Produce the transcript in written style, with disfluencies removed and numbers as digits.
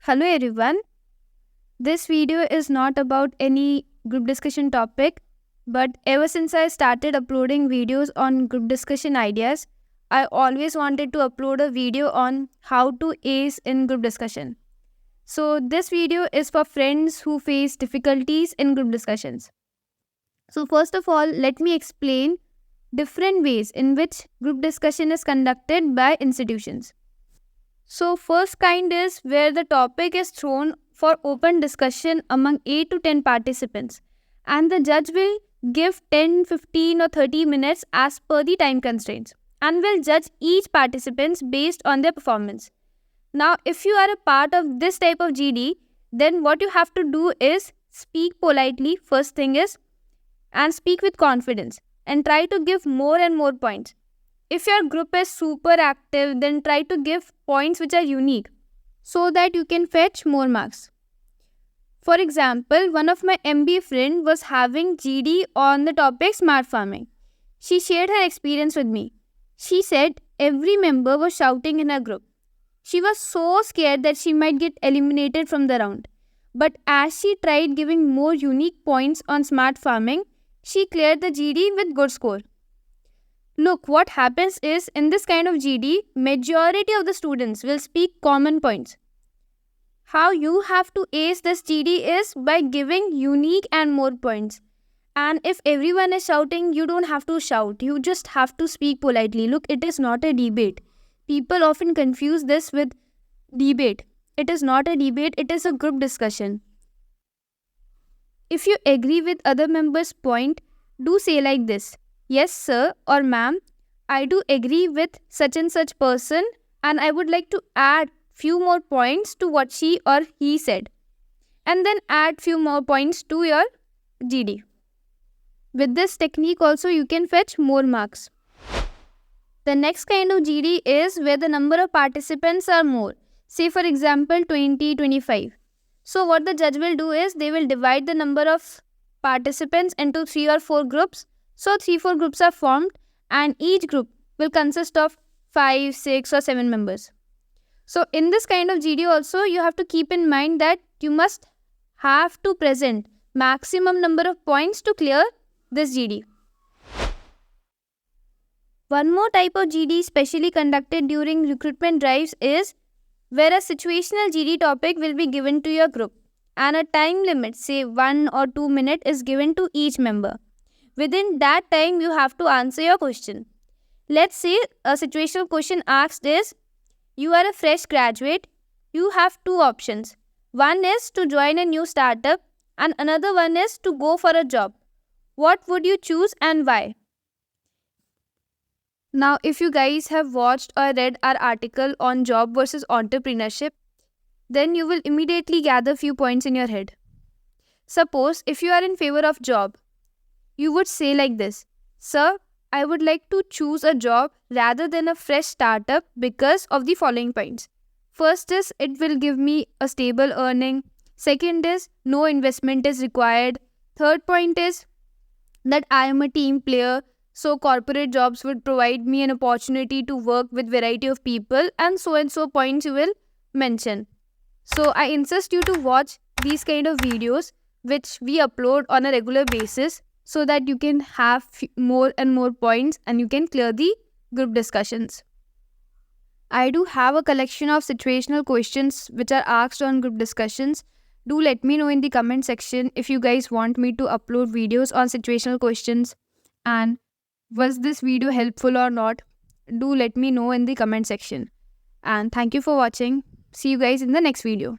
Hello everyone. This video is not about any group discussion topic, but ever since I started uploading videos on group discussion ideas, I always wanted to upload a video on how to ace in group discussion. So this video is for friends who face difficulties in group discussions. So first of all, let me explain different ways in which group discussion is conducted by institutions. So first kind is where the topic is thrown for open discussion among 8 to 10 participants, and the judge will give 10, 15 or 30 minutes as per the time constraints and will judge each participant based on their performance. Now if you are a part of this type of GD, then what you have to do is speak politely, first thing is, and speak with confidence and try to give more and more points. If your group is super active, then try to give points which are unique so that you can fetch more marks. For example, one of my MBA friend was having GD on the topic smart farming. She shared her experience with me. She said every member was shouting in her group. She was so scared that she might get eliminated from the round. But as she tried giving more unique points on smart farming, she cleared the GD with good score. Look, what happens is in this kind of GD, majority of the students will speak common points. How you have to ace this GD is by giving unique and more points. And if everyone is shouting, you don't have to shout. You just have to speak politely. Look, it is not a debate. People often confuse this with debate. It is not a debate, it is a group discussion. If you agree with other members' point, do say like this. Yes sir or ma'am, I do agree with such and such person and I would like to add few more points to what she or he said. And then add few more points to your GD. With this technique also you can fetch more marks. The next kind of GD is where the number of participants are more. Say for example 20, 25. So what the judge will do is they will divide the number of participants into 3 or 4 groups. So 3-4 groups are formed and each group will consist of 5, 6 or 7 members. So in this kind of GD also you have to keep in mind that you must have to present maximum number of points to clear this GD. One more type of GD specially conducted during recruitment drives is where a situational GD topic will be given to your group and a time limit, say 1 or 2 minutes, is given to each member. Within that time, you have to answer your question. Let's say a situational question asked is, you are a fresh graduate, you have 2 options. One is to join a new startup and another one is to go for a job. What would you choose and why? Now, if you guys have watched or read our article on job versus entrepreneurship, then you will immediately gather few points in your head. Suppose if you are in favor of job, you would say like this, sir, I would like to choose a job rather than a fresh startup because of the following points. First is it will give me a stable earning. Second is no investment is required. Third point is that I am a team player. So corporate jobs would provide me an opportunity to work with variety of people and so points you will mention. So I insist you to watch these kind of videos which we upload on a regular basis so that you can have more and more points and you can clear the group discussions. I do have a collection of situational questions which are asked on group discussions. Do let me know in the comment section if you guys want me to upload videos on situational questions, and was this video helpful or not? Do let me know in the comment section. And thank you for watching. See you guys in the next video.